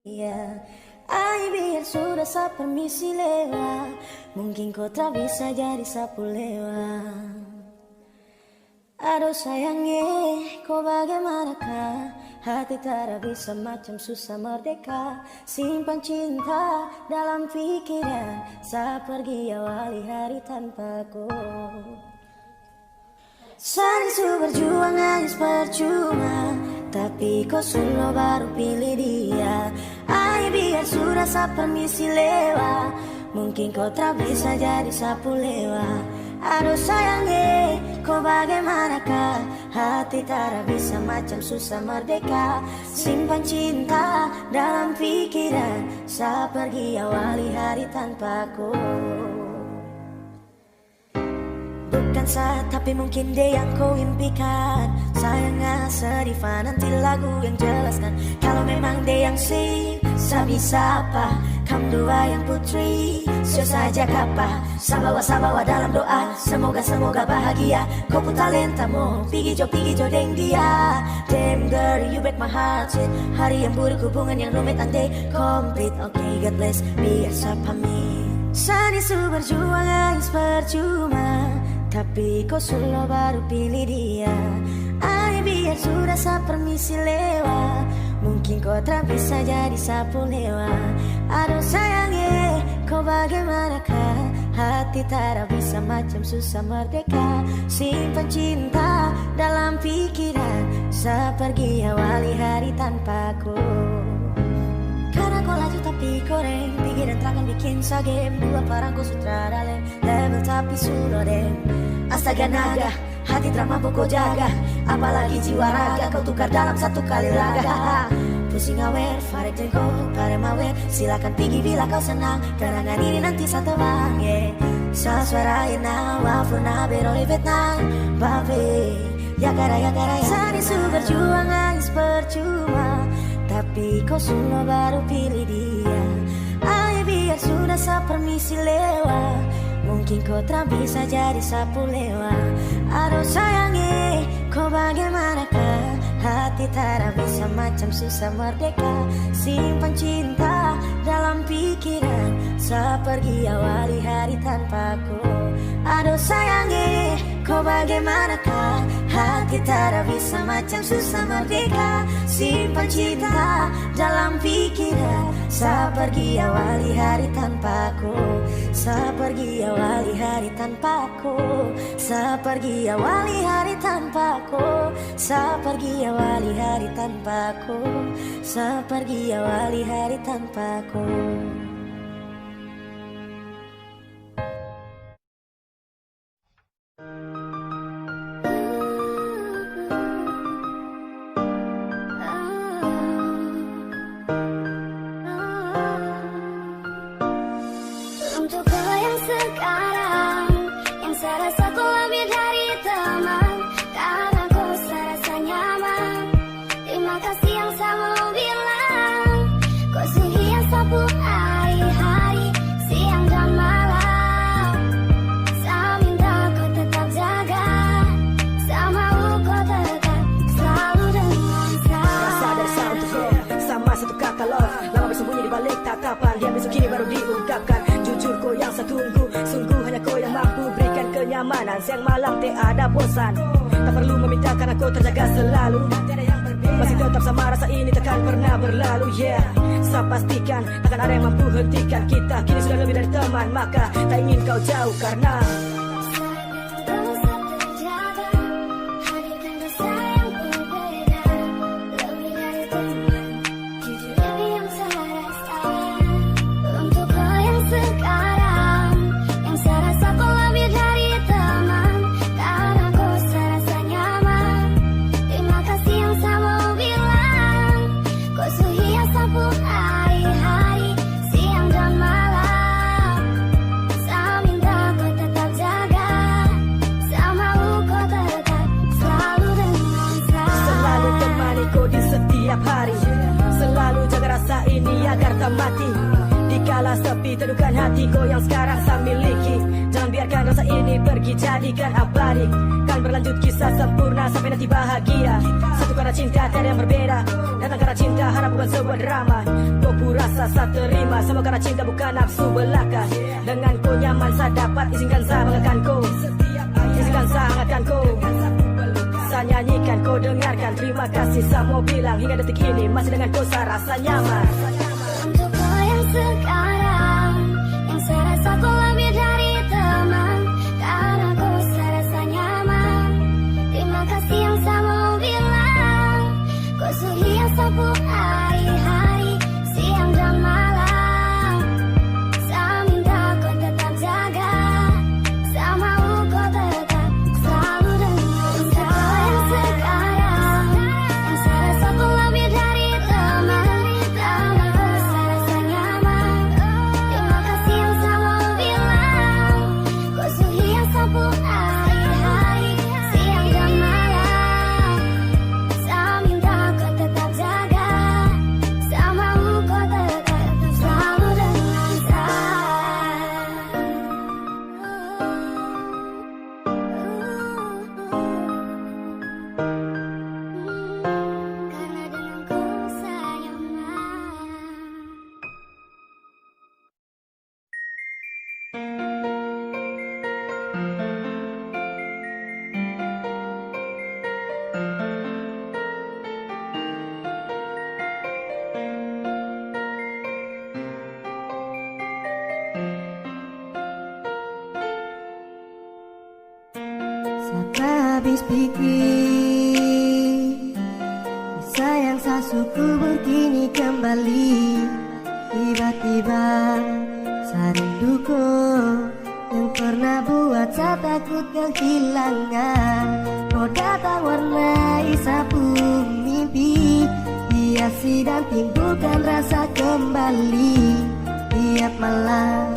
Ya, ay biar sudah saya permisi lewat. Mungkin kau tak bisa jadi sapu lewat. Aduh sayangnya, kau bagaimanakah? Hati tak bisa macam susah merdeka. Simpan cinta dalam pikiran. Saya pergi awali hari tanpa kau. Sering berjuang nangis percuma, tapi kau selalu baru pilih dia. Ay biar sudah saya permisi lewat. Mungkin kau tak bisa jadi sapu lewat. Aduh sayangnya, kau bagaimanakah? Hati tak bisa macam susah merdeka. Simpan cinta dalam pikiran. Saya pergi awali hari tanpa kau. Bukan saya, tapi mungkin dia yang kau impikan. Sayangnya sedih nanti lagu yang jelaskan. Kalau memang dia yang si, saya bisa apa? Kamu dua yang putri, siapa saja kapa. Sabawa dalam doa, semoga bahagia. Kau pun talentamu, pigi jo deng dia. Damn girl, you break my heart sweet. Hari yang buruk, hubungan yang rumit andai complete. Okay, God bless, biar saya pamit. Saya berjuang guys percuma, tapi kau selalu baru pilih dia. Ay biar sudah saya permisi lewat. Mungkin kau tak bisa jadi sapu lewat. Aduh sayangnya, kau bagaimanakah? Hati tak bisa macam susah merdeka. Simpan cinta dalam pikiran. Saya pergi awali hari tanpa kau. Karena kau laju tapi koreng, pikiran terangkan bikin sagem. Dua parangku sutradara level tapi sudah dem. Astaga naga, hati drama kau jaga. Apalagi jiwa raga kau tukar dalam satu kali laga. Pusing awer, farek dan kau pare mawer. Silakan pergi bila kau senang, kenangan ini nanti satu bang yeah. Suara ina wafuna beroli Vietnam babe. Ya gara Sani berjuang guys percuma, tapi kau semua baru pilih dia. Ay biar sudah saya permisi lewat. Mungkin kau tak bisa jadi sapu lewat. Aduh sayangnya, kau bagaimanakah? Hati tak bisa macam susah merdeka. Simpan cinta dalam pikiran. Saya pergi awali hari tanpa kau. Aduh sayangnya, kau bagaimanakah? Hati tak bisa macam susah merdeka. Simpan cinta dalam pikiran. Saya pergi awali hari tanpa kau. Saya pergi awali hari tanpa kau. Saya pergi awali hari tanpa kau. Saya pergi awali hari tanpa kau. Saya pergi awali hari tanpa kau. Siang malam tak ada bosan. Tak perlu meminta karena kau terjaga selalu. Masih tetap sama rasa ini takkan pernah berlalu. Yeah, saya pastikan takkan ada yang mampu hentikan kita. Kini sudah lebih dari teman, maka tak ingin kau jauh karena malah sepi, teduhkan hatiku yang sekarang saya miliki. Jangan biarkan rasa ini pergi, jadikan abadi. Kan berlanjut kisah sempurna sampai nanti bahagia. Satu karena cinta tiada yang berbeda, datang karena cinta harap bukan sebuah drama. Kau rasa saya terima, semua karena cinta bukan nafsu belaka. Dengan kau nyaman saya dapat, izinkan saya mengekan kau, izinkan saya hangatkan kau. Saya nyanyikan, kau dengarkan. Terima kasih saya mau bilang, hingga detik ini masih dengan kau saya rasa nyaman. Untuk kau yang sekarang, yang saya rasa kau lebih dari teman, karena kau saya rasa nyaman. Terima kasih yang saya mau bilang, kau suhi yang sapu hari-hari, siang dan malam. Saya minta kau tetap jaga, saya mau kau tetap selalu dengar. Untuk kau yang sekarang, yang saya rasa kau lebih dari teman, karena kau saya rasa nyaman. Terima kasih yang saya mau bilang, kau suhi yang sapu hari-hari, siang dan malam. Saya minta kau tetap jaga, saya mau kau tetap selalu dengan saya. Karena dengan kau saya nyaman. Saat habis pikir, kisah yang saya syukur kini kembali. Tiba-tiba saya rinduku yang pernah buat saya takut kehilangan. Kau datang warnai sapu mimpi, hiasi dan timbulkan rasa kembali. Tiap malam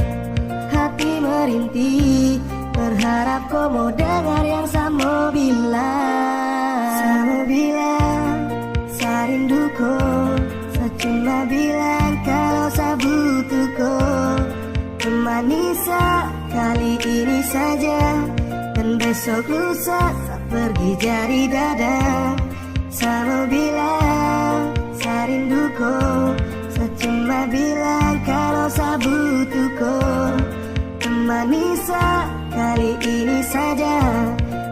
hati merintih, berharap kau mau dengar yang saya mau bilang. Saya mau bilang, saya rindu kau. Saya cuma bilang kalau saya butuh kau. Temani saya kali ini saja, dan besok lusa saya pergi jadi dada. Saya mau bilang, saya rindu kau. Saya cuma bilang kalau saya butuh kau. Temani saya kali ini saja,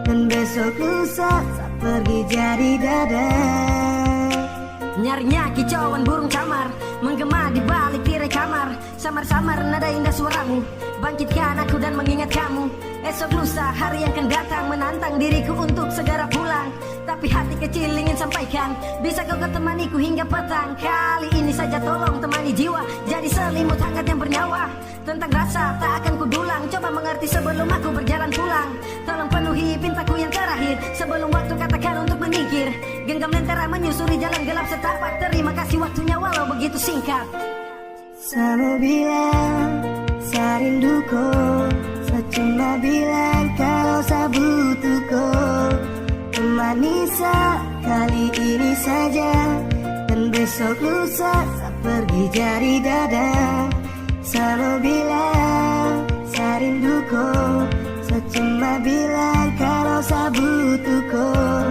dan besok lusa saya pergi jadi dada. Nyarinya kicauan burung camar, menggema di balik tirai kamar. Samar-samar nada indah suaramu, bangkitkan aku dan mengingat kamu. Esok lusa hari yang akan datang, menantang diriku untuk segera pulang. Tapi hati kecil ingin sampaikan, bisa kau temaniku hingga petang. Kali ini saja tolong temani jiwa, jadi selimut hangat yang bernyawa. Tentang rasa tak akan kudulang, coba mengerti sebelum aku berjalan pulang. Tolong penuhi pintaku yang terakhir, sebelum waktu katakan untuk menyingkir. Genggam lentera menyusuri jalan gelap setapak, terima kasih waktunya walau begitu singkat. Saya mau bilang, saya rindu kau. Saya cuma bilang kalau saya butuh kau. Temani saya kali ini saja, dan besok lusa saya pergi jadi dada. Saya mau bilang, saya rindu kau. Saya cuma bilang kalau saya butuh kau.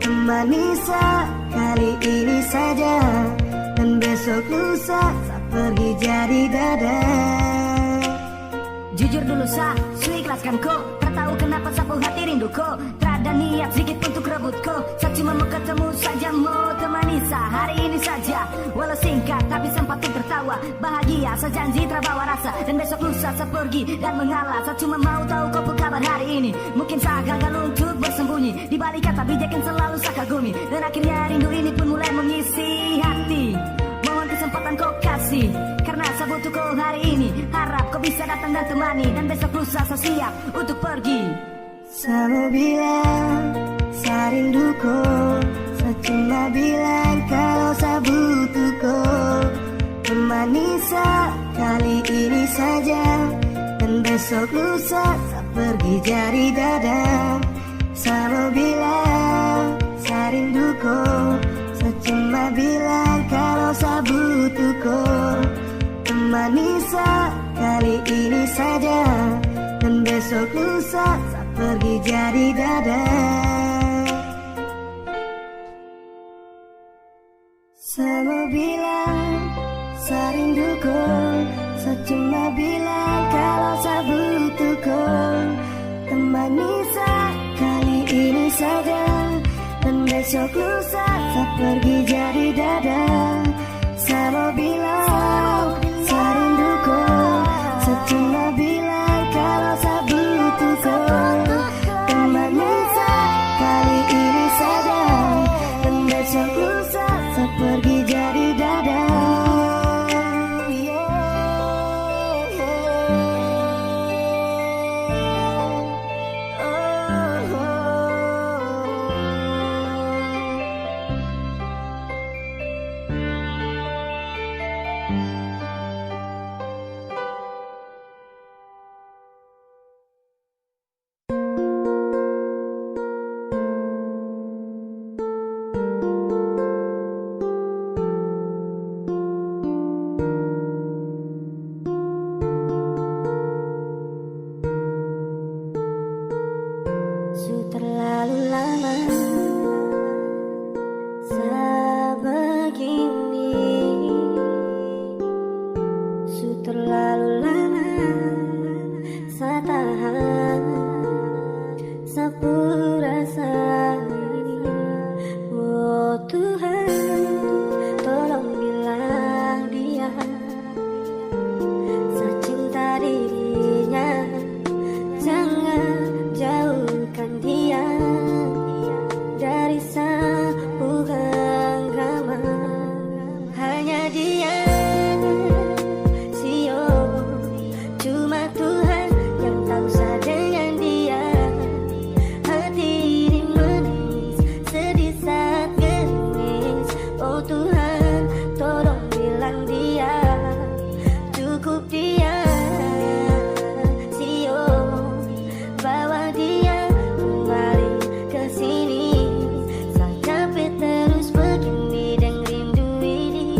Temani saya kali ini saja, dan besok lusa saya pergi jadi dada. Jujur dulu sa, ikhlaskan kau. Tak tahu kenapa sapu hati rindu kau. Tak ada niat sedikit untuk rebut kau. Saya cuma mau ketemu saja, mau temani sa hari ini saja. Walau singkat tapi sempat untuk tertawa. Bahagia, saya janji terbawa rasa. Dan besok lusa saya pergi dan mengalah. Saya cuma mau tahu kau apa kabar hari ini. Mungkin saya gagal untuk bersembunyi di balik kata bijak yang selalu saya kagumi. Dan akhirnya rindu ini pun mulai mengisi hati. Mohon kesempatan kau kasih, karena saya butuh kau hari ini. Harap kau bisa datang dan temani, dan besok lusa saya siap untuk pergi. Saya mau bilang, saya rindu kau. Saya cuma bilang kalau saya butuh kau. Temani saya kali ini saja, dan besok lusa saya pergi jadi dada. Saya mau bilang, saya rindu kau. Saya cuma bilang kalau saya butuh kau. Temani Temanisa kali ini saja, dan besok lusa saat pergi jadi dada. Semua bilang saya rinduku, saya cuma bilang kalau saya butuh kau. Temanisa kali ini saja, dan besok lusa saat pergi jadi dada. Saya mau bilang saya rinduku, saya cuma bilang kalau saya butuh kau. Temanisa kali ini saja, dan besok lusa saat pergi jadi dada. Terlalu lama sebegini, terlalu lama saya tahan sepura ini. Oh Tuhan, tolong bilang dia saya cinta dirinya, jangan jauhkan dia dari sapu genggaman. Hanya dia, Sio, cuma Tuhan yang tahu saya dengan dia. Hati ini manis, sedih saat gerimis. Oh Tuhan, tolong bilang dia, cukup dia. Sio, bawa dia kembali ke sini. Saya capek terus begini dan rindu ini.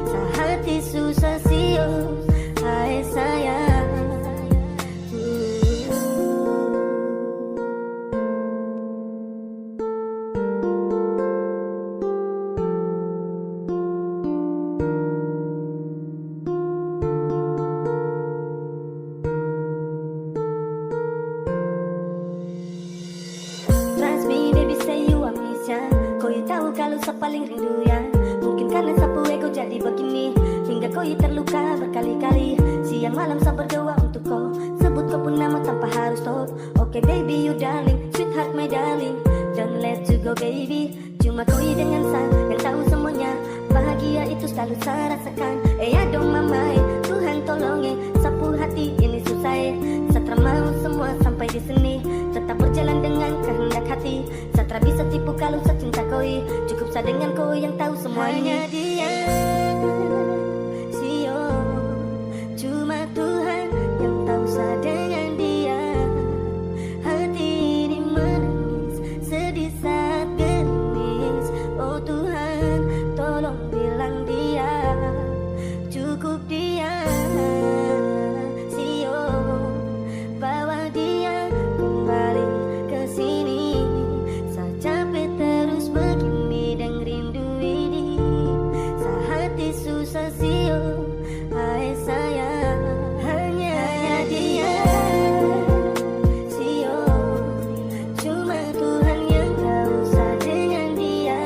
Saya hati susah Sio, hai sayang. Trust me baby, say you amnesia. Kau tahu kalau saya paling rindu ya. Mungkin karena sapu ego jadi begini, hingga kau terluka berkali-kali. Siang malam saya berdoa untuk kau, sebut kau pun nama tanpa harus stop. Okay baby you darling, sweetheart my darling, don't let you go baby. Cuma kau dengan saya yang tahu semuanya. Bahagia itu selalu saya rasakan. Dong mamai, Tuhan tolong sapu hati ini susah. Saya mau semua sampai di sini, tetap berjalan dengan kehendak hati. Saya bisa tipu kalau saya cinta kau, cukup saya dengan kau yang tahu semuanya. Hanya dia, Sio, cuma Tuhan yang tahu saya dengan dia. Hati ini menangis, sedih saat gerimis. Oh Tuhan, tolong bilang dia, cukup dia. Sio, bawa dia kembali ke sini. Saya capek terus begini dan rindu ini. Saya hati susah Sio, hai sayang. Hanya dia, Sio, cuma Tuhan yang tahu saya dengan dia.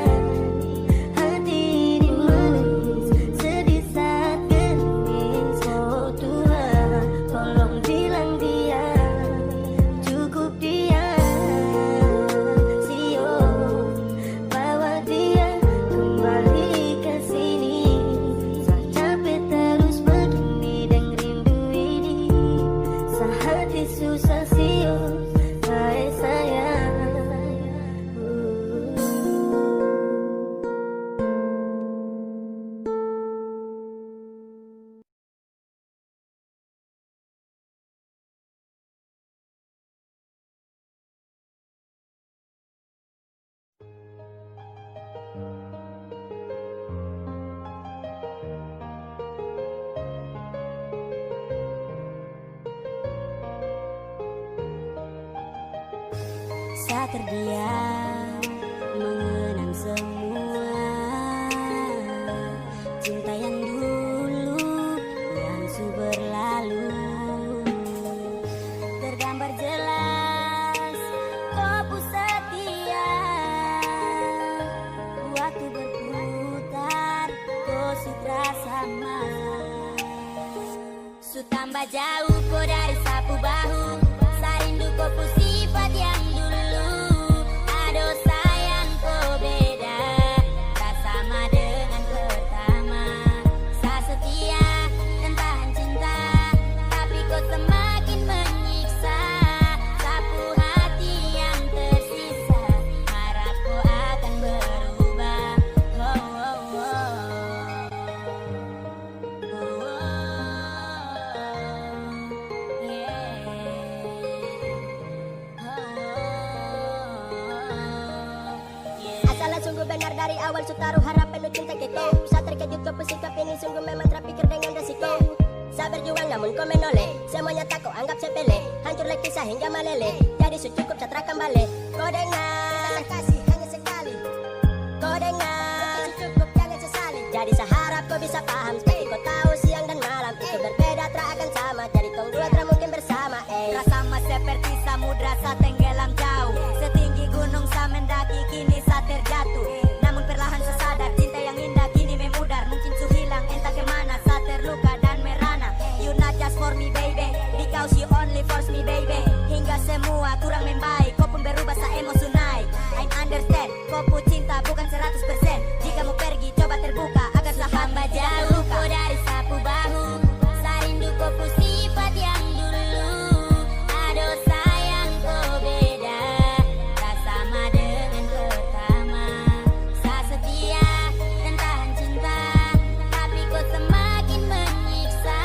Hati ini menangis, sedih saat gerimis. Oh Tuhan, tolong bilang dia, cukup dia. Sio, bawa dia kembali ke sini. Saya capek terus bisa terdiam mengenang semua cinta yang dulu yang sudah berlalu. Tergambar jelas kopu setia, waktu berputar kosut rasa su tambah jauh kau dari sapu bahu, sarindu kopu sifat yang dulu. Aduh sayang kau beda, tak sama dengan pertama. Saya setia dan tahan cinta, tapi kau semakin menyiksa. Sapu hati yang tersisa, harap kau akan berubah. Oh, oh, oh. Asalah sungguh benar dari awal su taruh harap penuh cinta ke kau. Saya terkejut kau bersikap ini sungguh memang terpikir dengan resiko. Saya berjuang namun kau menoleh, semuanya tak kau anggap sepele. Hancur lagi kisah hingga meleleh, jadi su cukup saya terangkan balik. Kau dengar, saya kasih hanya sekali. Kau dengar, su cukup jangan sesali. Jadi saya harap kau bisa paham, seperti kau tahu siang dan malam itu berbeda tak akan sama. Jadi tong dua tak mungkin bersama. Sama seperti samudra sa tenggelam jauh, setinggi gunung sa mendaki kini sa terjatuh. Namun perlahan sa sadar cinta yang indah kini memudar. Mungkin su hilang entah kemana, sa terluka dan merana. You not just for me baby, because you only force me baby. Hingga semua kurang membaik, kau pun berubah sa emosi naik. I understand, kau pun cinta bukan 100%. Jika mau pergi coba terbuka agar sa hamba jauh kau dari sapu bahu, sarindu kau pun sifat yang dulu. Aduh sayang kau beda, tak sama dengan pertama. Saya setia dan tahan cinta, tapi kau semakin menyiksa.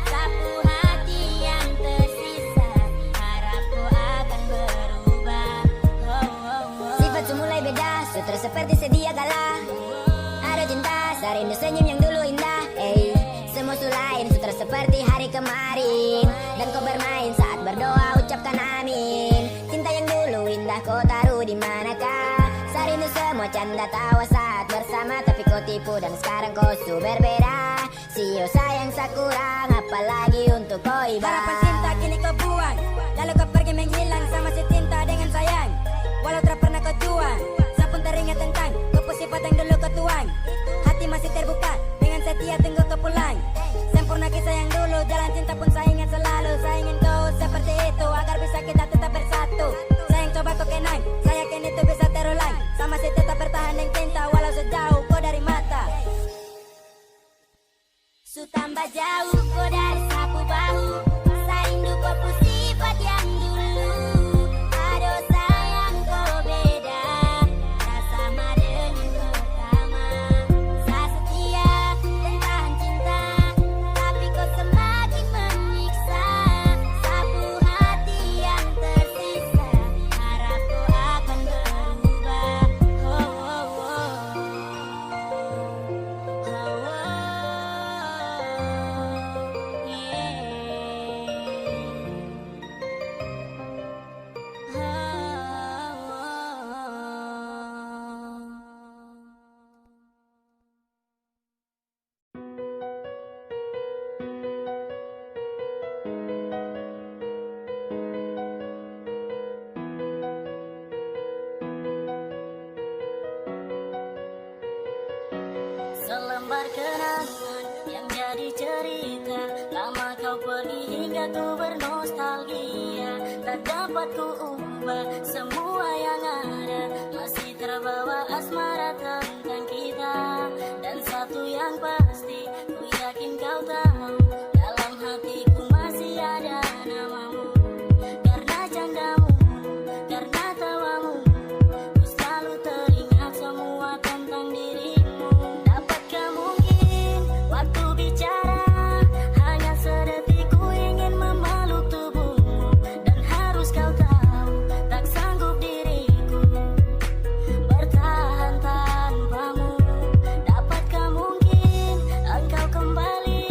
Sapu hati yang tersisa, harap kau akan berubah. Oh, oh, oh. Sifat su mulai beda, su terus seperti sedia kalah. Ada cinta, sarindu senyum yang dulu indah. Semua su lain, su terus seperti hari kemarin. Dan kau bermain saat berdoa ucapkan amin. Cinta yang dulu indah kau taruh di manakah? Sarindu semua canda tawa saat bersama, tapi kau tipu dan sekarang kau su berbeda. Sio sayang sakurang, apalagi untuk kau iba. Harapan cinta kini kau buang, lalu kau pergi menghilang sama si cinta dengan sayang. Walau tak pernah kau tuang, saya pun teringat tentang kau sifat yang dulu kau tuang. Hati masih terbuka, dengan setia tunggu kau pulang. Sempurna kisah yang dulu, jalan cinta pun saya ingat selalu. Saya ingin kau seperti itu, agar bisa kita tetap bersatu. Sayang coba kau kenang, saya yakin itu bisa terulang. Sama si tetap bertahan dengan cinta, walau sejauh kau dari mata. Su tambah jauh kau dari sapu bahu, sarindu kau pun sifat yang dulu. Aduh sayang kau beda, tak sama dengan pertama. Saya setia dan tahan cinta, tapi kau semakin menyiksa. Sapu hati yang tersisa, harap kau akan berubah. Oh, oh, oh. Oh, oh. Selembar kenangan yang jadi cerita, lama kau pergi hingga ku bernostalgia. Tak dapat ku ubah semua yang ada, masih terbawa asmara tentang kita. Dan satu yang pasti, ku yakin kau tahu, dalam hatiku masih ada namamu. Karena candamu, karena tawamu, ku selalu teringat semua tentang dirimu. Dapatkah mungkin waktu bicara, hanya sedetik ku ingin memeluk tubuhmu. Dan harus kau tahu, tak sanggup diriku bertahan tanpamu. Dapatkah mungkin engkau kembali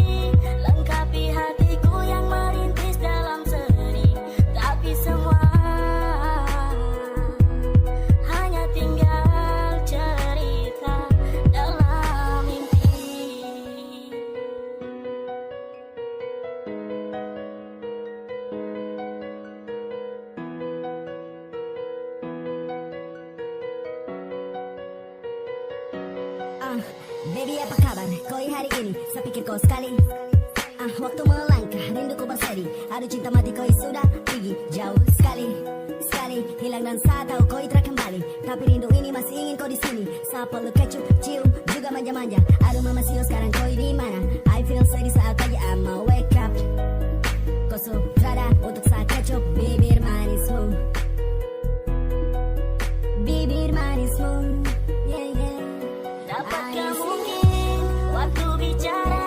Baby apa kabar? Koi hari ini, saya pikir kau sekali. Waktu melangkah, rinduku berseri. Aduh cinta mati koi sudah pergi jauh sekali. Sekali hilang dan saya tahu koi telah kembali. Tapi rindu ini masih ingin kau di sini. Saya perlu kecup, cium, juga manja-manja. Aduh mama sio sekarang koi di mana? I feel sedih saat pagi I'ma wake up. Kau sutrada untuk saya kecup bibir manismu. Bibir manismu. Yeah, yeah. Dapatkah mungkin waktu bicara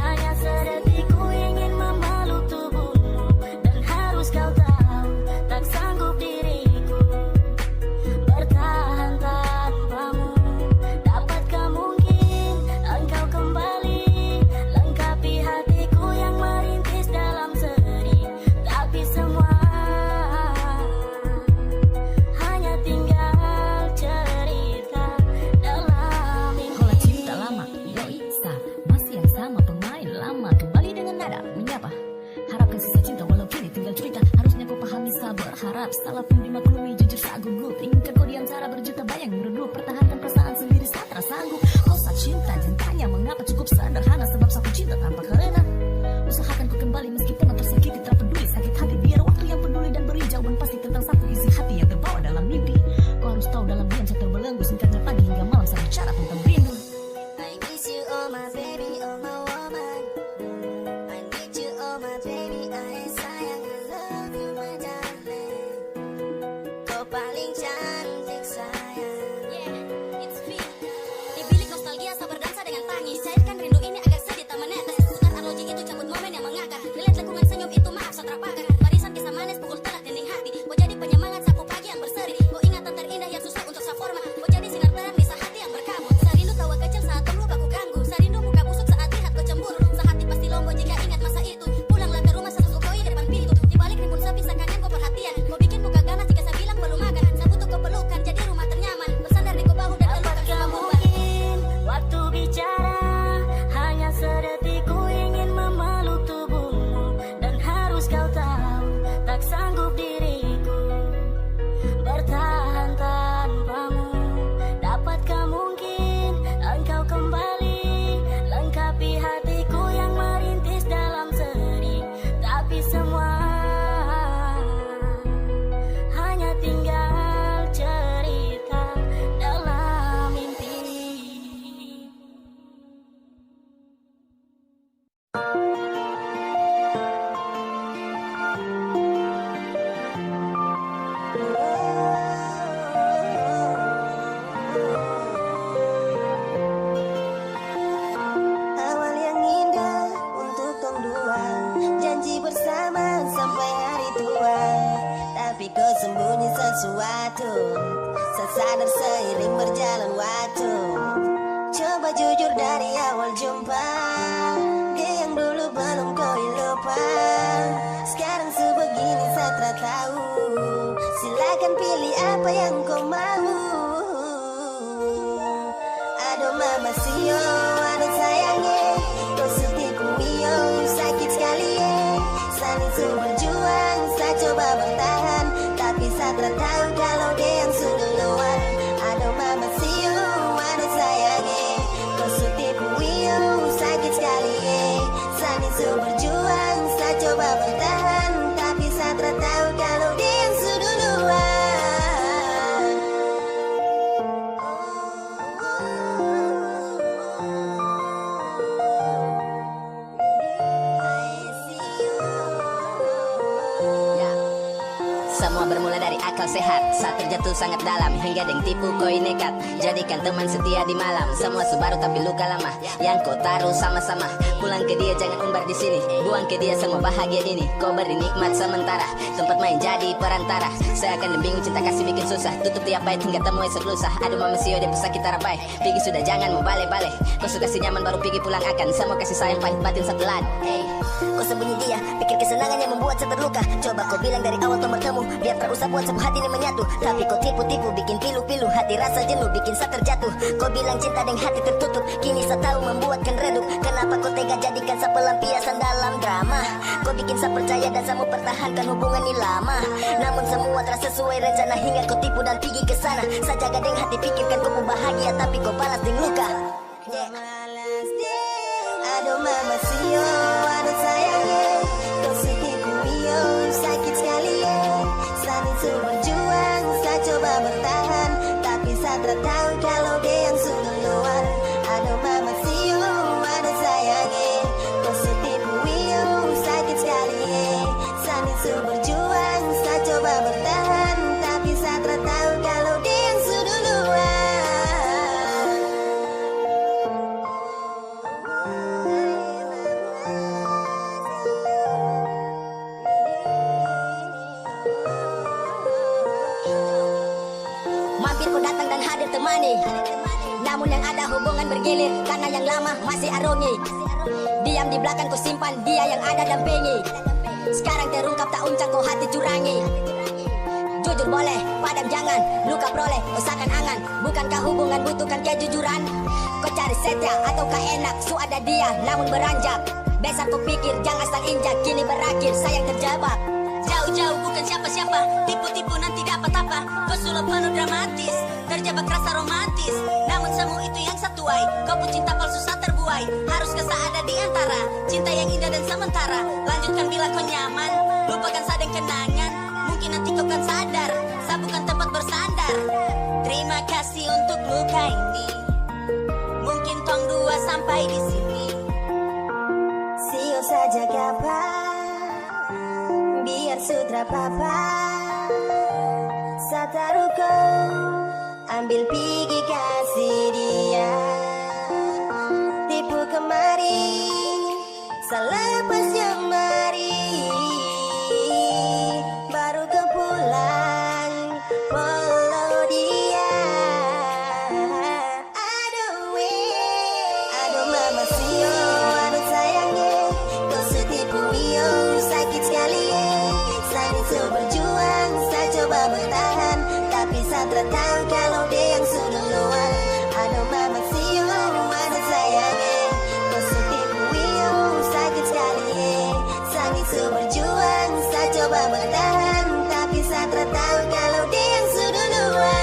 hanya sedetik ku ingin memeluk tubuhmu, dan harus kau tahu tak sanggup diriku bertahan tanpamu. Dapatkah mungkin engkau kembali lengkapi hatiku yang merintis dalam sedih, tapi semua hanya tinggal cerita dalam mimpi. Hola cinta lama, yoi, masih yang sama pemain lama kembali dengan nada menyapa. Harapkan sisa cinta walau kini tinggal cerita. Harusnya kau pahami sabar, harap salah pun dimaklumi. Jujur saya gugup, inginkan kau di antara berjuta bayang meredup. Pertahankan perasaan sendiri saat tak sanggup. Kau saat cinta, cintanya mengapa cukup sederhana. Sebab satu cinta tanpa karena. Usahakan kau kembali meskipun tak tersakiti. Tak peduli sakit hati, biar waktu yang peduli dan beri jawaban pasti tentang satu isi hati yang terbawa dalam mimpi. Kau harus tahu dalam diam saya terbelenggu. Singkatnya pagi hingga malam saya bicara tentang rindu. I miss you, oh my baby, oh my woman. I need you, oh my baby, I sayang, I love you, my darling. Kau paling cantik sayang. Yeah, it's me. Di bilik nostalgia saya berdansa dengan tangis. Cairkan rindu ini agar sedih tak menetes. Putar arloji itu cabut momen yang mengakar. Lihat lengkungan senyum itu maaf saya terpakan. Barisan kisah manis pukul telak dinding hati. Kau jadi penyemangat sapu pagi yang berseri. Kau ingatan terindah yang susah untuk saya format. Kau jadi sinar terang di saat hati yang berkabut. Saya rindu tawa kecil saat terluka ku ganggu. Saya rindu muka busuk saat lihat kau cemburu. Sehati pasti lombo jika ingat masa itu. Pulanglah ke rumah saya susu koi di depan pintu. Di balik rimbun sepi saya kangen kau perhatian. Kau bikin muka ganas jika saya bilang belum makan. Saya butuh kau pelukan jadi rumah ternyaman. Bersandar di kau bahu dan terluka Dapatkah semua beban. mungkin waktu bicara hanya sedetik ku ingin memeluk tubuhmu, dan harus kau tahu tak sanggup diriku bertahan tanpamu. Dapatkah mungkin engkau kembali lengkapi hatiku yang merintis dalam sedih, tapi semua hanya tinggal cerita dalam mimpi. Awal yang indah untuk tong dua, janji bersama sampai hari tua. Tapi kau sembunyi sesuatu, saya sadar seiring berjalan waktu. Coba jujur dari awal jumpa, dia yang dulu belum kau lupa. Sekarang sebegini saya tak tahu, silakan pilih apa yang kau mau. Aduh mama sio, aduh sayangnya, kau setipu mio, sakit sekali ya. Saling berjuang, saya coba bertahan, tapi saya tak tahu kalau dia yang duluan. Aduh mama sio, aduh sayangnya, kau setipu mio, sakit sekali ya. Saling berjuang, saya coba bertahan, tapi saya tak tahu kalau dia yang duluan. Semua bermula dari akal sehat. Saat terjatuh sangat dalam hingga deng tipu koi nekat. Jadikan teman setia di malam. Semua sebaru tapi luka lama yang kau taruh sama-sama. Pulang ke dia jangan umbar di sini. Buang ke dia semua bahagia ini. Kau beri nikmat sementara. Tempat main jadi perantara. Saya akan bingung cinta kasih bikin susah. Tutup tiap bait hingga temui serlusah. Aduh mama sio dia pesakit tarabai. Pigi sudah jangan mau bale-bale. Kau suka si nyaman baru pigi pulang akan. Semua kasih sayang pahit batin setelan. Hey, kau sembunyi dia. Pikir kesenangan yang membuat saya terluka. Coba kau bilang dari awal kau bertemu. Biar tak usah buat sebuah hati ini menyatu. Tapi kau tipu-tipu bikin pilu-pilu. Hati rasa jenuh bikin saya terjatuh. Kau bilang cinta dengan hati tertutup. Kini saya tahu membuatkan redup. Kenapa kau tega jadikan saya pelampiasan dalam drama. Kau bikin saya percaya dan saya mau pertahankan hubungan ini lama. Namun semua terasa sesuai rencana hingga kau tipu dan pergi ke sana. Saya jaga dengan hati pikirkan kau mau bahagia tapi kau balas dengan luka. Aduh mama sio, aduh sayangnya, kau setipu iyo, sakit sekali ya. Saat itu berjuang, saya coba bertahan, tapi saya tak tahu kalau dia yang sudah luar. Aduh mama sio, aduh sayangnya, kau setipu iyo, sakit sekali ya. Saat itu berjuang, saya coba bertahan, tapi saya tak tahu kalau dia yang sudah luar. Mampir kau datang dan hadir temani, namun yang ada hubungan bergilir karena yang lama masih arungi. Diam di belakang kau simpan dia yang ada dampingi. Sekarang terungkap tak uncang kau hati curangi. Jujur boleh, padam jangan, luka peroleh, usahakan angan. Bukankah hubungan butuhkan kejujuran? Kau cari setia ataukah enak, su ada dia namun beranjak. Besar kau pikir jangan asal injak, kini berakhir sayang terjebak. Jauh-jauh bukan siapa-siapa, tipu-tipu nanti dapat apa? Kau sulap penuh dramatis, terjebak rasa romantis. Namun semua itu yang satuai, kau pun cinta palsu saat terbuai. Haruskah saya ada di antara cinta yang indah dan sementara? Lanjutkan bila kau nyaman, lupakan sadang kenangan. Mungkin nanti kau kan sadar, saya bukan tempat bersandar. Terima kasih untuk luka ini, mungkin tong dua sampai di sini. Sio saja kapan, biar sutra papa. Sataruh kau, ambil pergi kasih dia. Tipu kemari, selepas jemari. Baru kau pulang, follow dia. Aduh mama sio, aduh sayangnya, kau setipu iyo, sakit sekali ya. Saat itu berjuang, saya coba bertahan, tapi saya tak tahu kalau dia yang sudah luar. Aduh mama sio, aduh sayangnya, kau setipu iyo, sakit sekali ya. Saat itu berjuang, saya coba bertahan, tapi saya tak tahu kalau dia yang sudah luar.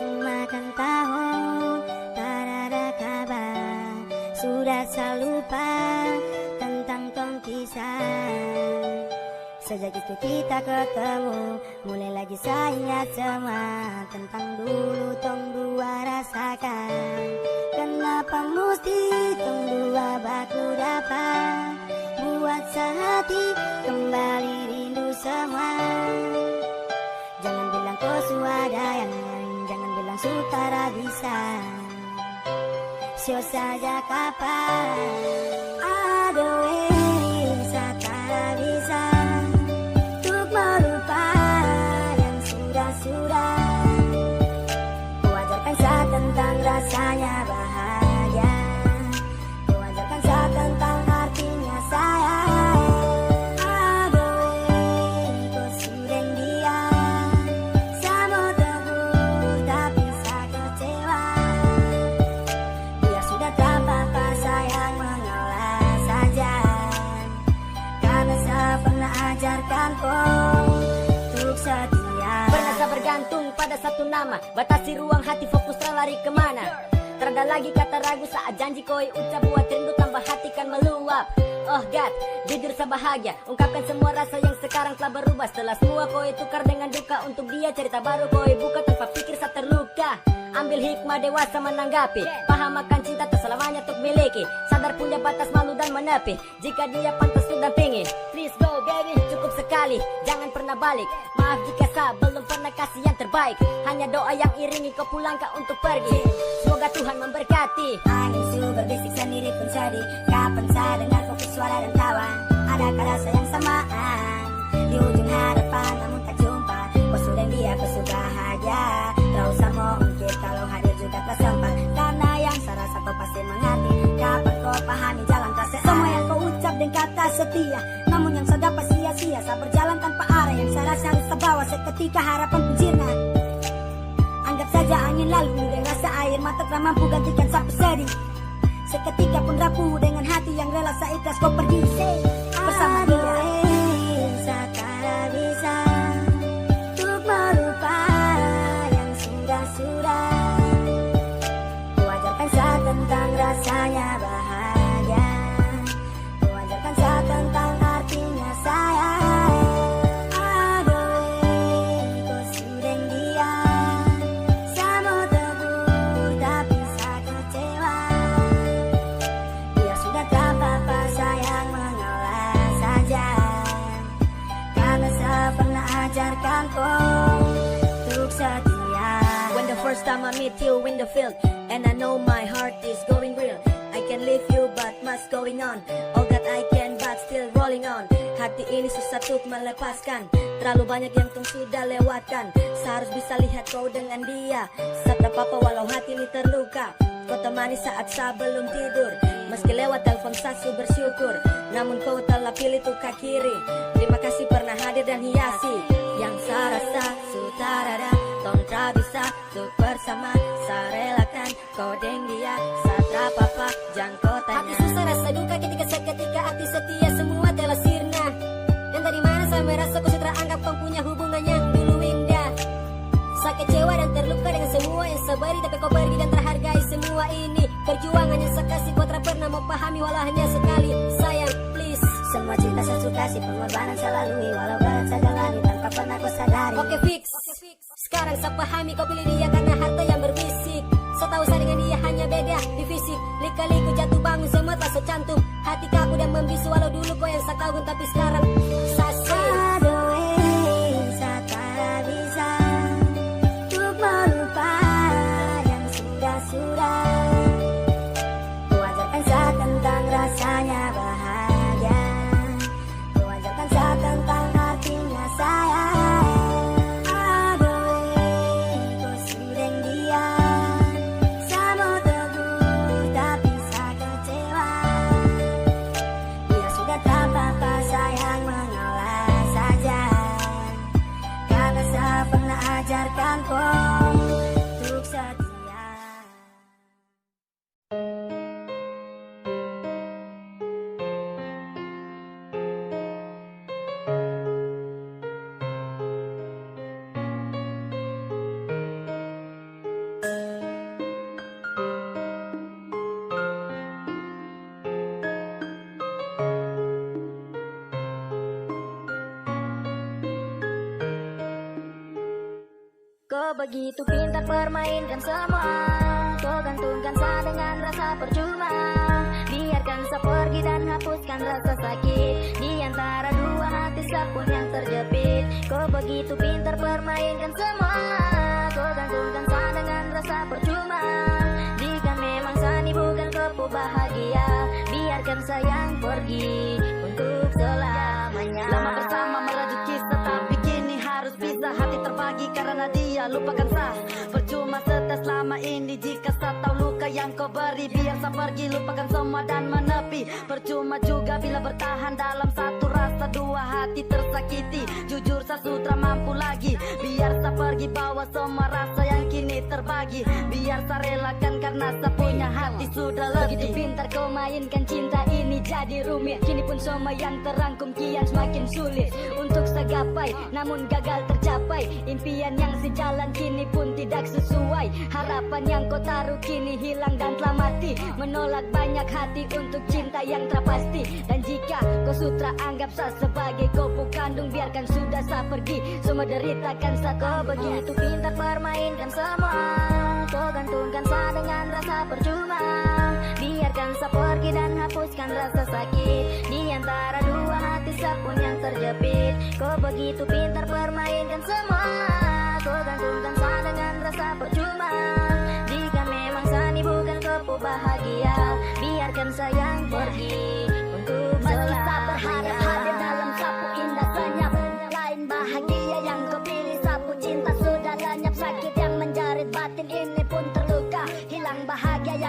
Semakan tahun tak ada kabar, sudah saya lupa tentang tong kisah. Sejak itu kita ketemu, mulai lagi saya ingat semua tentang dulu tong dua rasakan. Kenapa mesti tong dua baku dapat buat sehati kembali rindu semua. Jangan bilang kau suada yang lain, jangan bilang sutara bisa. Sio saja kapan, aduh saya tak bisa untuk melupakan yang sudah-sudah. Ku ajarkan saya tentang rasanya bahagia, ku ajarkan saya tentang artinya sayang. Kau sudah dia, saya mau teguh tapi saya kecewa. Dia sudah tak apa-apa sayang, mengalah saja, karena saya pernah ajarkan kau untuk setia. Pernah saya bergantung pada satu nama, batasi ruang hati, fokus terlari kemana. Terada lagi kata ragu saat janji koi ucap, buat rindu tambah hati kan meluap. Oh God, jujur saya bahagia, ungkapkan semua rasa yang sekarang telah berubah. Setelah semua koi tukar dengan duka, untuk dia cerita baru koi buka tanpa pikir saya terluka. Ambil hikmah dewasa menanggapi, paham akan cinta tak selamanya untuk miliki. Sadar punya batas malu dan menepi, jika dia pantas sudah pingin. Please go baby, cukup sekali, jangan pernah balik. Maaf jika saya belum pernah kasih yang terbaik, hanya doa yang iringi kau pulang kau untuk pergi. Semoga Tuhan memberkati. Angin su berbisik sendiri pun sedih, kapan saya dengar fokus suara dan tawa. Adakah rasa yang samaan di ujung harapan namun tak jumpa. Kau sudah dia, kau sudah bahagia, tak usah mau ungkit kalau hanya tak sempat. Karena yang saya rasa kau pasti mengerti. Dapat kau pahami jalan tak searah. Semua yang kau ucap dengan kata setia, namun yang saya dapat sia-sia. Saya berjalan tanpa arah, yang saya rasa harus terbawa seketika harapan punjirna. Anggap saja angin lalu dan rasa air mata tak mampu gantikan sapu sedih. Seketika pun rapuh dengan hati yang rela saya ikhlas kau pergi bersama dia. Saya tak bisa untuk melupakan yang sudah-sudah. Wajarkan saya tentang rasanya bahagia. Wajarkan saya tentang artinya sayang. Aduh, kau sudah dia. Saya mau tegur tapi saya kecewa. Biar sudah tak apa-apa sayang mengalah saja. Karena saya pernah ajarkan kau untuk setia. When the first time I meet you in the field, and I know my heart is going real. I can leave you but much going on. All that I can but still rolling on. Hati ini susah untuk melepaskan. Terlalu banyak yang tung sudah lewatkan. Saya harus bisa lihat kau dengan dia. Saat apa-apa walau hati ini terluka. Kau temani saat saya belum tidur. Meski lewat telepon saya bersyukur. Namun kau telah pilih tukar kiri. Terima kasih pernah hadir dan hiasi. Yang saya rasa sutradara Tontra bisa untuk bersama. Saya relakan kau dengan dia. Saat apa-apa jangan kau tanya. Hati susah rasa duka ketika seketika hati setia semua telah sirna. Dan dari mana saya merasa kau sudah anggap kau punya hubungan yang dulu indah. Saya kecewa dan terluka dengan semua yang saya beri, tapi kau pergi dan terhargai semua ini. Perjuangan yang saya kasih kau tak pernah mau pahami walau hanya sekali. Sayang please. Semua cinta saya suka sih, pengorbanan saya lalui. Walau berat saya jalani tanpa pernah kau sadari. Oke fix. Sekarang saya pahami kau pilih dia karena harta yang berbisik. Saya tahu saya dengan dia hanya beda di fisik. Lika-liku jatuh bangun semua tak secantum. Hati kaku dan membisu walau dulu kau yang saya kagum, tapi sekarang saya Aduh, saya tak bisa untuk melupakan yang sudah-sudah. wajarkan saya tentang rasanya bahagia. Wajarkan saya tentang artinya sayang. Aduh, kau sudah dia. Saya mau tegur tapi saya kecewa. Biar sudah tak apa-apa sayang mengalah saja. Karena saya pernah ajarkan kau untuk setia. Kau begitu pintar permainkan semua. Kau gantungkan saya dengan rasa percuma. Biarkan saya pergi dan hapuskan rasa sakit di antara dua hati saya pun yang terjepit. Kau begitu pintar permainkan semua. Kau gantungkan saya dengan rasa percuma. Jika memang sani bukan kepu bahagia, biarkan sayang pergi untuk selamanya. Lama bersama merajut kisah, tapi kini harus pisah. Hati terbagi karena dia lupakan sah. Percuma setes selama ini jika saya tahu luka yang kau beri. Biar saya pergi lupakan semua dan menepi. Percuma juga bila bertahan dalam satu rasa, dua hati tersakiti. Jujur saya sutra mampu lagi. Biar saya pergi bawa semua rasa yang kini terbagi. Biar saya relakan karena saya punya hati sudah lebih. Begitu pintar kau mainkan cinta ini jadi rumit. Kini pun semua yang terangkum kian semakin sulit untuk saya gapai, namun gagal tercapai. Impian yang sejalan kini pun tidak sesuai. Harapan yang kau taruh kini hilang dan telah mati. Menolak banyak hati untuk cinta yang terpasti. Dan jika kau sutra anggap saya sebagai kopu kandung, biarkan sudah saya pergi. Semua derita kan saya Kau begitu pintar permainkan semua. Kau gantungkan saya dengan rasa percuma. Biarkan saya pergi dan hapuskan rasa sakit di antara dua hati saya pun yang terjepit. Kau begitu pintar permainkan semua. Kau gantungkan saya dengan rasa percuma. Jika memang sani bukan kepu bahagia, biarkan sayang pergi untuk Meski tak berharap selamanya. hadir dalam sapu indah senyap. Lain bahagia yang kau pilih, sapu cinta sudah lenyap. Sakit yang menjerit batin ini pun terluka.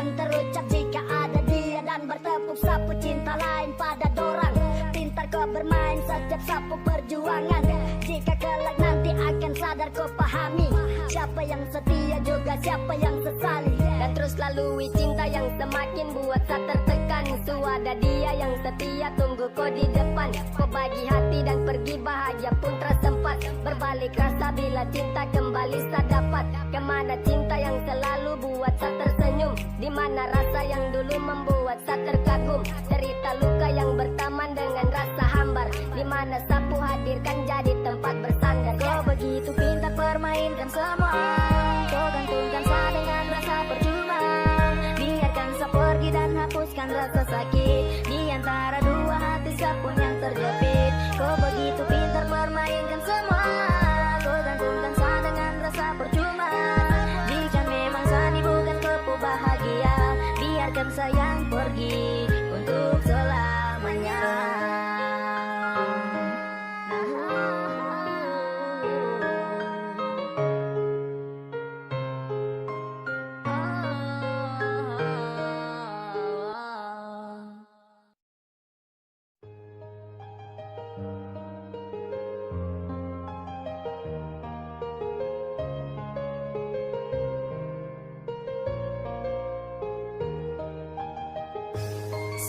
akan terucap jika ada dia dan bertepuk sapu cinta lain pada dorang. Pintar kau bermain setiap sapu perjuangan. Jika kelak nanti akan sadar kau pahami siapa yang setia juga siapa yang sesali. Dan terus lalui cinta yang semakin buat saya tertekan. Suada dia yang setia tunggu kau di depan. Kau bagi hati dan pergi bahagia pun tersempat. Berbalik rasa bila cinta kembali saya dapat. Kemana cinta yang selalu buat saya tersenyum? Dimana rasa yang dulu membuat saya terkagum? Cerita luka yang bertaman dengan rasa hambar. Dimana sapu hadirkan jadi tempat bersandar. Kau begitu pintar permainkan semua. Kau gantungkan saya dengan rasa percuma. Biarkan saya pergi dan hapuskan rasa sakit di antara dua hati saya pun yang terjepit. Kau begitu pintar permainkan semua. Kau gantungkan saya dengan rasa percuma. Jika memang sani bukan kepu bahagia, biarkan sayang pergi untuk selamanya.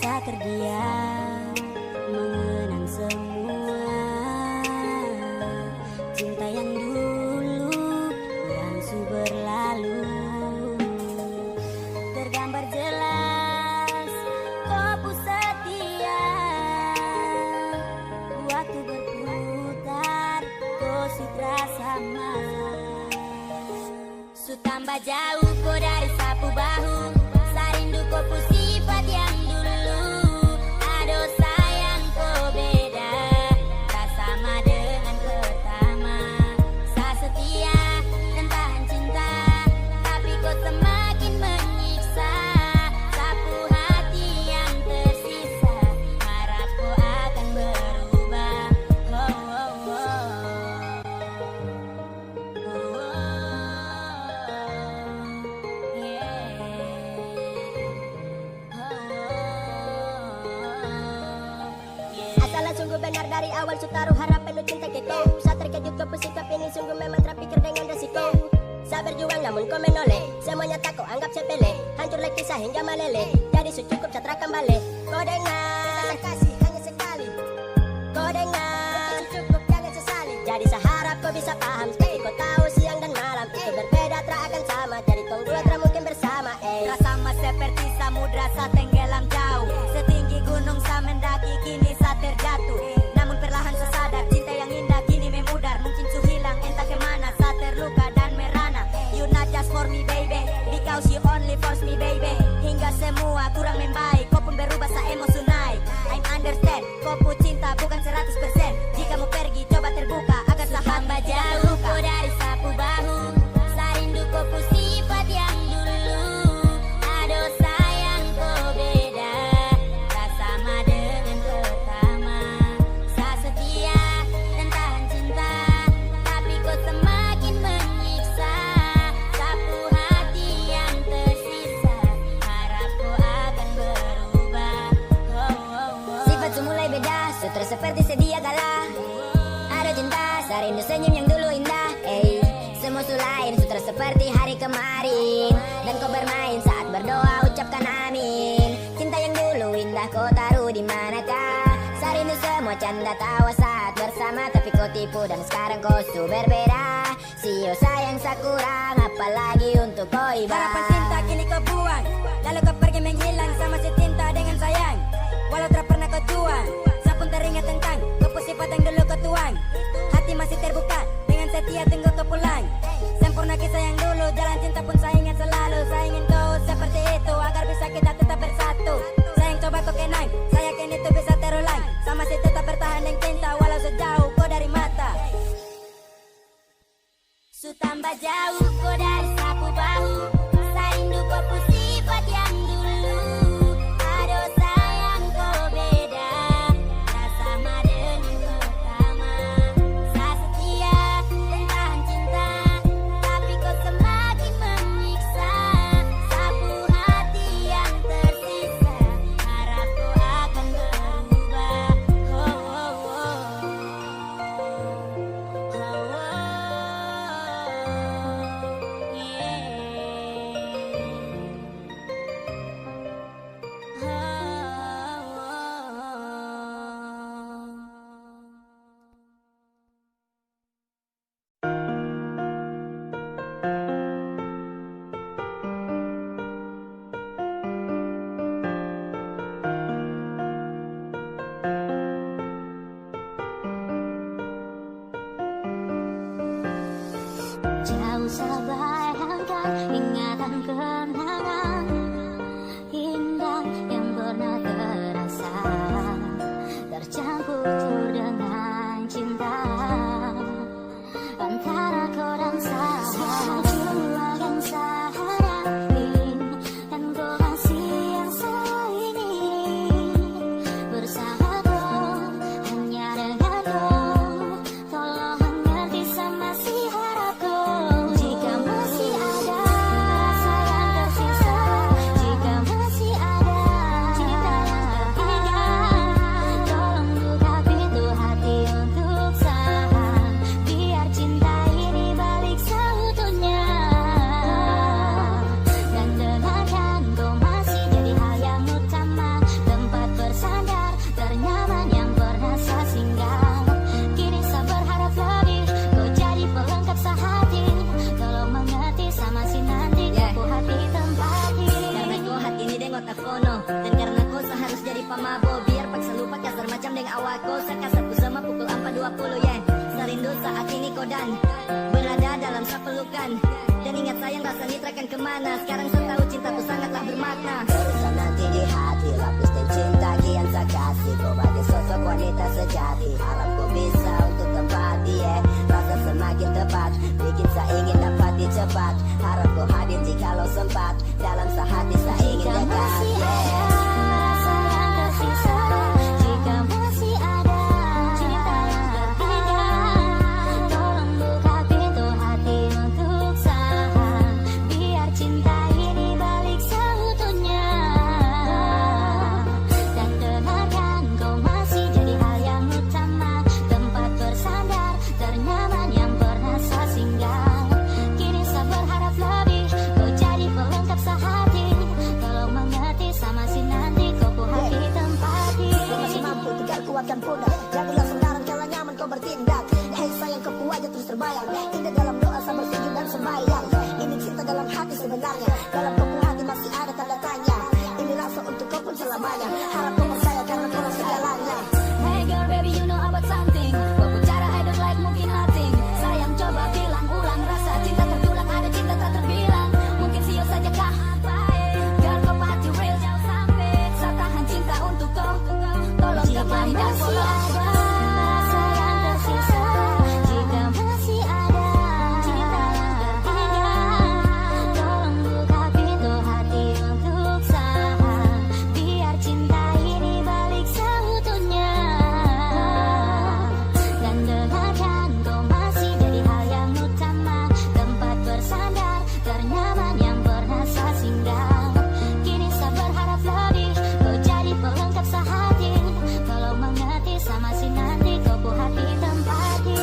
Saya terdiam mengenang semua cinta yang dulu langsung berlalu. Tergambar jelas kopu setia. Waktu berputar kau sutra sama. Su tambah jauh kau dari sapu bahu. Sarindu kopu sifat yang dulu. Aduh sayang kau beda, tak sama dengan pertama. Saya setia dan tahan cinta, tapi kau semakin menyiksa. Sapu hati yang tersisa, harap kau akan berubah. Oh, oh, oh. Oh, oh. Asalan sungguh benar dari awal su taruh harap penuh cinta ke kau. Saya terkejut kau bersikap ini sungguh memang terpikir dengan resiko. Saya berjuang namun kau menoleh. Semuanya tak kau anggap sepele. Hancurlah kisah hingga meleleh. Jadi su cukup saya terangkan balik. Kau dengar kata kasih hanya sekali. Kau dengar cukup jangan sesali. Jadi saya harap kau bisa paham. Tapi kau tahu siang dan malam itu berbeda tak akan sama. Jadi tong dua tak mungkin bersama. Tak sama seperti samudra sa tenggelam jauh. Setinggi gunung sa mendaki kini sa terjatuh. Namun perlahan sa sadar cinta yang indah kini memudar. Mungkin su hilang entah kemana sa terluka dan merana. You not just for me baby, because you only force me baby. Hingga semua kurang membaik, kau pun berubah sa emosi naik. I'm understand, kau pun cinta bukan 100%. Jika mau pergi coba terbuka agar sa hamba jauh kau dari sapu bahu. Sarindu kau pun sifat yang dulu. Aduh sayang kau beda, tak sama dengan pertama. Saya setia dan tahan cinta, tapi kau semakin menyiksa. Sapu hati yang tersisa, harap kau akan berubah. Oh, oh, oh. Sifat su mulai beda, su terus seperti sedia kalah. Ada cinta, sarindu senyum yang dulu indah. Semua su lain, su terus seperti hari kemarin. Dan kau bermain saat berdoa ucapkan amin. Cinta yang dulu indah kau taruh di manakah? Sarindu semua canda tawa saat bersama. Tapi kau tipu dan sekarang kau su berbeda. Sio sayang sakurang, apalagi untuk kau iba. Harapan cinta kini kau buang, lalu kau pergi menghilang sama si cinta dengan sayang. Walau tak pernah kau tuang, saya pun teringat tentang kau sifat yang dulu kau tuang. Hati masih terbuka, dengan setia tunggu kau pulang. Sempurna kisah yang dulu, jalan cinta pun saya ingat selalu. Saya ingin kau seperti itu, agar bisa kita tetap bersatu. Sayang coba kau kenang, saya yakin itu bisa terulang. Saya masih tetap bertahan dengan cinta, walau sejauh kau dari mata. Su tambah jauh kau dari sapu bahu. Sarindu kau pun sifat yang Dan karena kau seharus jadi pamabo, biar paksa lupa kasar macam deng awak kau. Sekasar ku sama pukul 4.20 ya. Serindu saat ini kau dan berada dalam sapelukan. Dan ingat sayang rasa nitrakan kemana. Sekarang saya tahu cintaku sangatlah bermakna. Terusan nanti di hati, lapis dan cinta kian saya kasih. Kau bagai sosok wanita sejati, harap kau bisa untuk tempati rasa semakin tepat, bikin saya ingin dapat cepat. Harap kau hadir jikalau sempat, dalam sehati saya ingin dekat. Kuatkan pundak, jadilah sembarang kalau nyaman kau bertindak. Hei sayang kau aja terus terbayang, indah dalam doa sabar sujud dan sembahyang. Ini cinta dalam hati sebenarnya, dalam kau hati masih ada tanda tanya. Ini rasa untuk kau pun selamanya, harap kau percaya karena kau segalanya. Hey girl baby you know about something, walaupun cara I don't like mungkin nothing. Sayang coba bilang ulang, rasa cinta tertulang, ada cinta tak terbilang. Mungkin siap saja kah? Girl kau pasti real jauh sampai, saya tahan cinta untuk kau. Tolong kembali dan follow. Sayang tersisa, jika masih ada cinta yang bertiga, tolong buka pintu hati untuk saya, biar cinta ini balik seutuhnya. Dan dengarkan kau masih jadi hal yang utama, tempat bersandar ternyaman yang pernah saya singgah. Kini saya berharap lebih, kau jadi pelengkap sehati. Kalau mengerti sama si nanti kau ku hati tempati.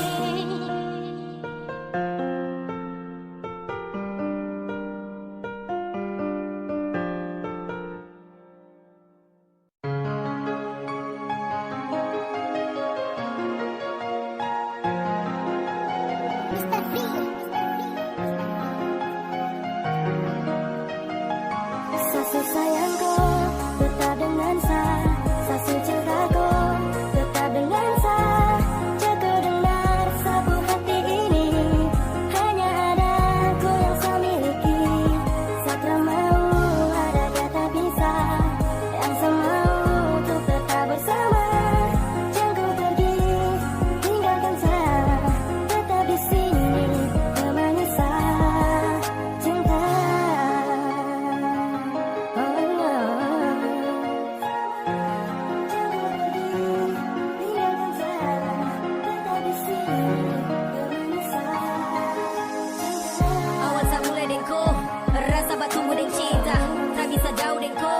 Sasu sayangku tetap dengan saya, sasu cintaku tetap dengan saya. Jaga dengar sapu hati ini, hanya ada aku yang saya miliki. Saya tak mau ada kata pisah, yang saya mau untuk tetap bersama. Jangan kau pergi, tinggalkan saya, tetap di sini temani saya. Cinta. Awal saya mulai dengko, rasa batumu deng cinta, tak bisa jauh dengko.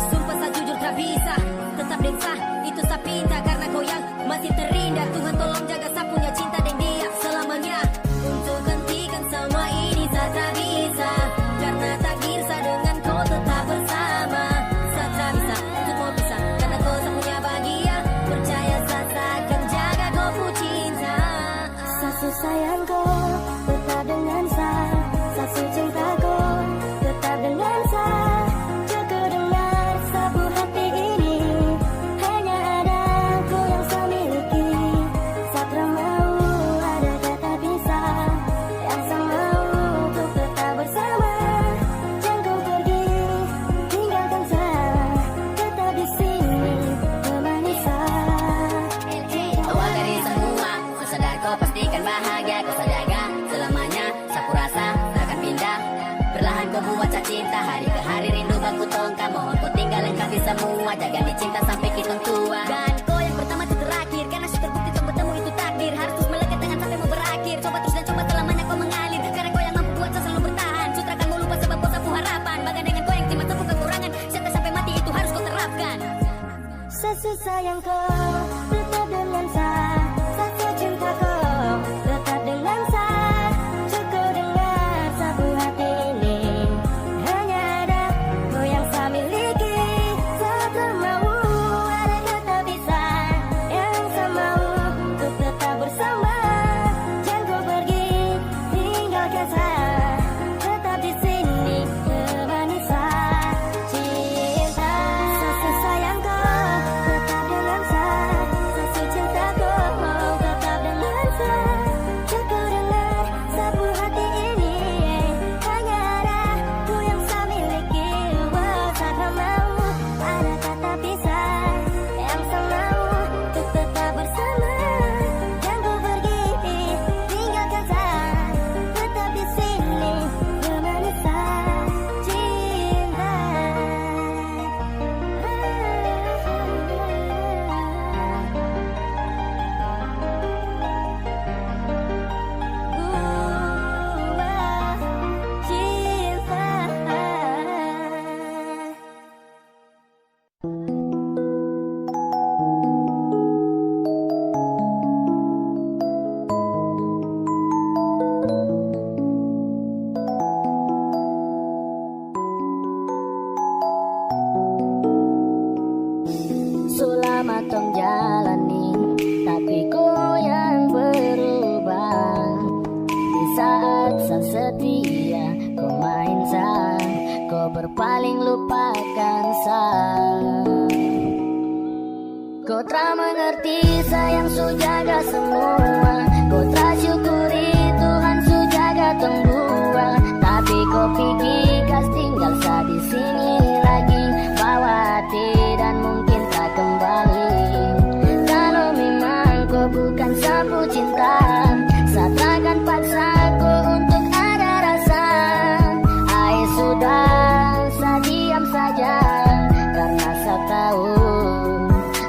Sumpah saya jujur tak bisa, tetap deng sah, itu saya pinta karena kau yang masih terindah. Tuhan tolong jaga saya punya cinta deng dia selamanya. Untuk hentikan semua ini saya tak bisa, karena takdir saya dengan kau tetap bersama. Saya tak bisa untuk mau bisa, karena kau saya punya bahagia. Percaya saya akan jaga kau pu cinta. Sasu sayangku tetap dengan saya, sasu cintaku tetap dengan saya. Jaga dengar sapu hati ini, hanya ada aku yang saya miliki. Saya tak mau ada kata pisah, yang saya mau untuk tetap bersama. Jangan kau pergi, tinggalkan saya, tetap di sini temani saya. Awal dari semua, ku sadar kau pastikan bahagia. Kau saya jaga selamanya, sapu rasa takkan pindah. Perlahan kau buat saya cinta, hari ke hari rindu baku tongkang. Mohon kau tinggal lengkapi semua, jaga di cinta sampai kita tua. Dan kau yang pertama itu terakhir, karena sudah terbukti untuk bertemu itu takdir. Harus terus melekat dengan sampai mau berakhir. Coba terus dan coba selamanya kau mengalir, karena kau yang mampu buat saya selalu bertahan. Sutrakan mau lupa sebab kau sapu harapan. Bahkan dengan kau yang terima tepu kekurangan, serta sampai mati itu harus kau terapkan. Sasu sayangku tetap dengan saya, sasu cintaku tetap dengan saya. Cukup dengar sapu hati ini, hanya ada kau yang saya miliki. Saya tak mau ada kata pisah, yang saya mau untuk tetap bersama. Jangan kau pergi, tinggalkan saya, tetap di sini temani saya. Cinta. jalani, tapi kau yang berubah. Di saat sang setia kau main sah, kau berpaling lupakan sah. Kau tak mengerti sayang su jaga semua, kau tak syukuri Tuhan su jaga tong dua. Tapi kau pergi kas tinggal sa di sini lagi, bawa hati dan mungkin tak kembali. Kalau memang kau bukan sapu cinta, saya takkan paksa kau untuk ada rasa. Ai sudah, saya diam saja karena saya tahu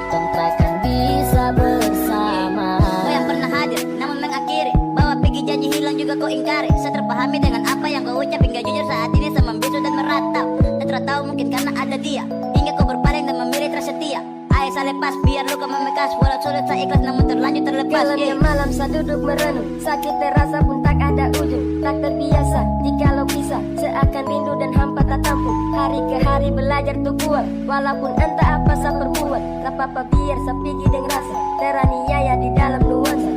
tong takkan bisa bersama. Kau yang pernah hadir namun mengakhiri, bawa pergi janji hilang juga kau ingkari. Saya terpahami dengan apa yang kau ucap, hingga jujur saat ini saya membisu dan meratap. Dan tahu mungkin karena ada dia, hingga kau berpaling dan memilih tersetia. Ayo saya lepas biar luka membekas, walau sulit saya ikhlas namun terlanjur terlepas. Malamnya malam saya duduk merenung, sakit terasa pun tak ada ujung. Tak terbiasa jikalau bisa, seakan rindu dan hampa tak tampung. Hari ke hari belajar tuh kuat, walaupun entah apa saya perbuat. Tak apa-apa biar saya pergi dengan rasa teraniaya di dalam nuansa.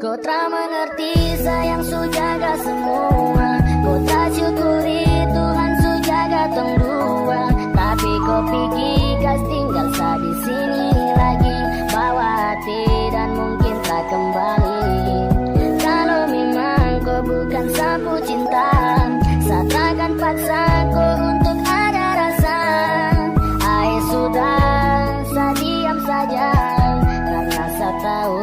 Kau tak mengerti sayang su jaga semua, kau tak syukuri Tuhan su jaga tong dua. Tapi kau pergi kas tinggal sa di sini lagi, bawa hati dan mungkin tak kembali. Kalau memang kau bukan sapu cinta, saya takkan paksa kau untuk ada rasa. Ai sudah, saya diam saja karena saya tahu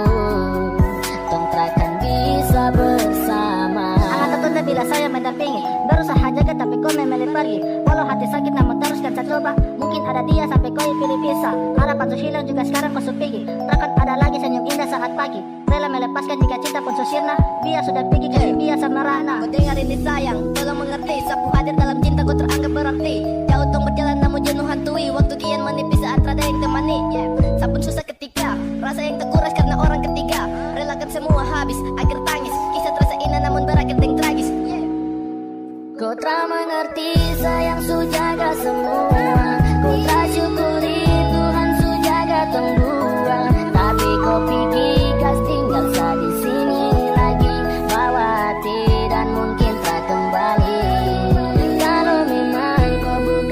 tong takkan bisa bersama. Akan tertunda bila saya mendampingi, baru saya jaga tapi kau memilih pergi. Walau hati sakit namun teruskan saya coba, mungkin ada dia sampai kau pilih pisah. Harapan su hilang juga sekarang kau su pergi, takkan ada lagi senyum indah saat pagi. Rela melepaskan jika cinta pun susirna, biar sudah pergi ke biasa merana. Kau dengar ini sayang, tolong mengerti, sapu hadir dalam cinta kau teranggap berarti. Jauh tong berjalan namun jenuh hantui, waktu kian menipis saat rada yang temani. Sapun susah ketika, rasa yang terkuras karena orang ketiga. Relakan semua habis, akhir tangis, kisah terasa indah namun berakhir yang tragis. Kau tak mengerti sayang su jaga semua, kau tak syukuri Tuhan su jaga tong dua. Tapi kau pergi kas tinggal sa di sini lagi, bawa hati dan mungkin tak kembali. Kalau memang kau bukan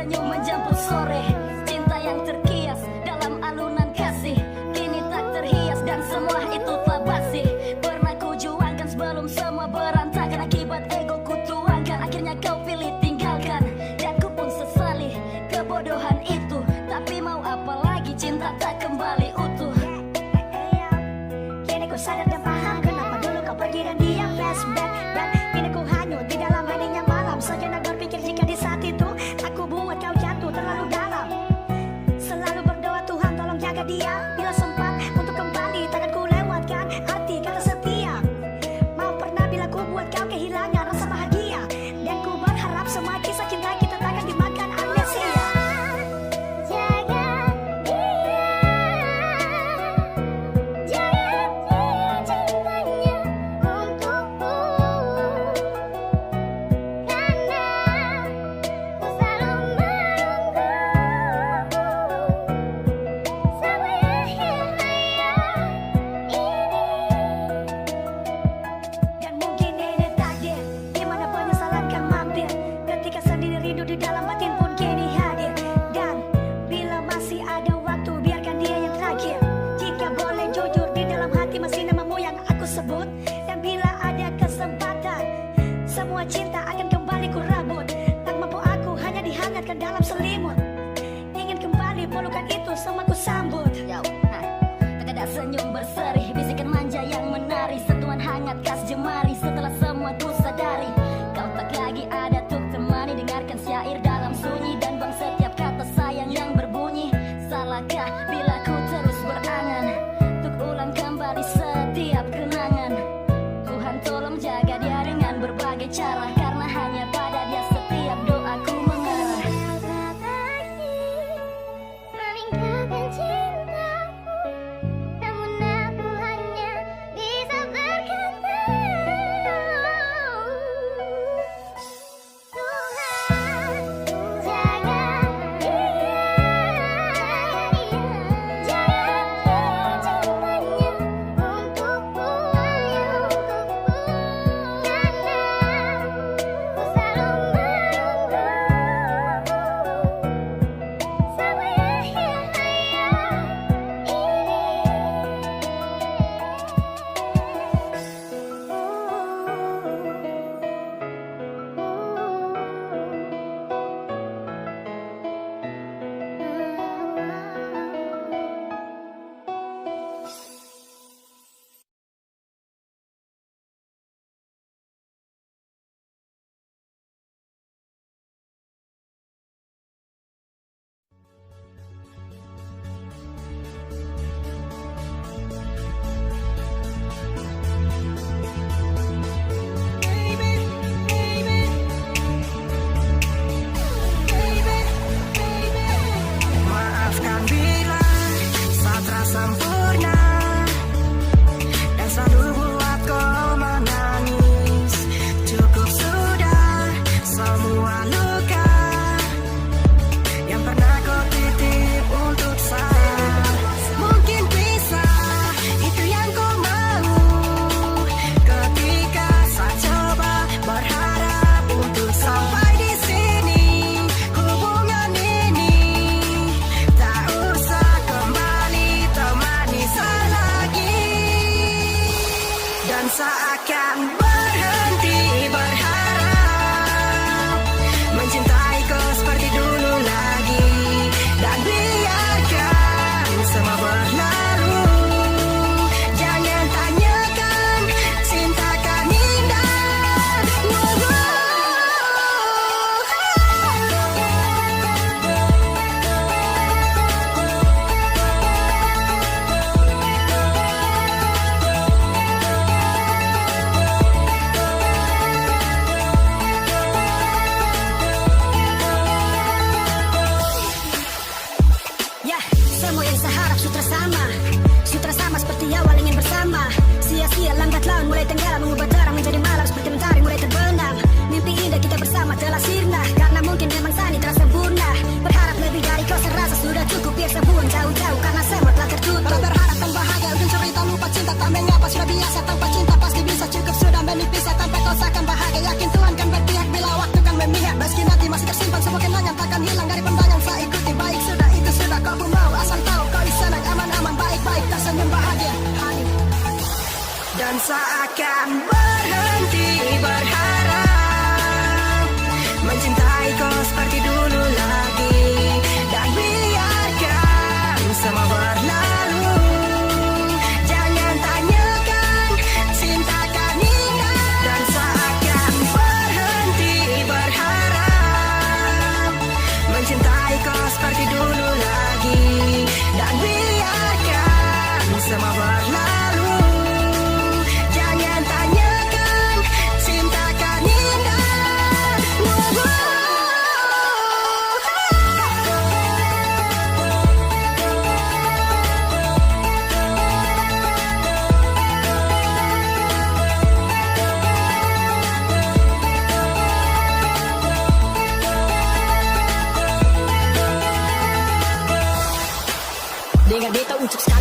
senyum menjemput sore. Cinta yang terkias dalam alunan kasih, kini tak terhias dan semua itu telah basi. Pernah ku juangkan sebelum semua berantakan, akibat ego ku tuangkan, akhirnya kau pilih tinggalkan. Dan ku pun sesali kebodohan itu, tapi mau apa lagi, cinta tak kembali utuh. Kini ku sadar dan paham kenapa dulu kau pergi dan diam flashback. Dan kini ku hanyut di dalam heningnya malam. Sejenak berpikir jika di saat itu aku buat kau jatuh terlalu dalam. Selalu berdoa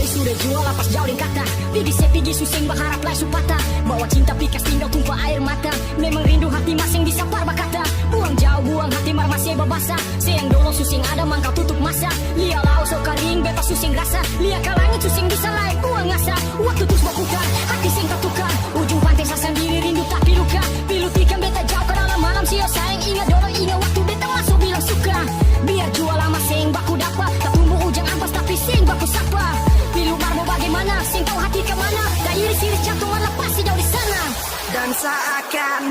sudah jual lapas jauh dan kata Pigi sepigi susing berharap lai supata Bawa cinta pikas tinggal tumpah air mata Memang rindu hati masing bisa parba kata Buang jauh buang hati mar masih babasa Sayang dolo susing ada mangkau tutup masa Lia lau so karing bebas susing rasa Lia kalangit susing bisa lain buang asa Waktu terus berputar hati sing tertukar Ujung pantai sasan diri rindu tapi luka Pilu tikam beta jauh ke dalam malam sio sayang ingat dolo ingat waktu beta masuk bilang suka Biar jual lama sing baku dapat Tak tumbuh ujang ampas tapi sing baku sapa Pilu marmo bagaimana sing tahu hati kemana Tak iris-iris jantung mana pasti jauh di sana Dan seakan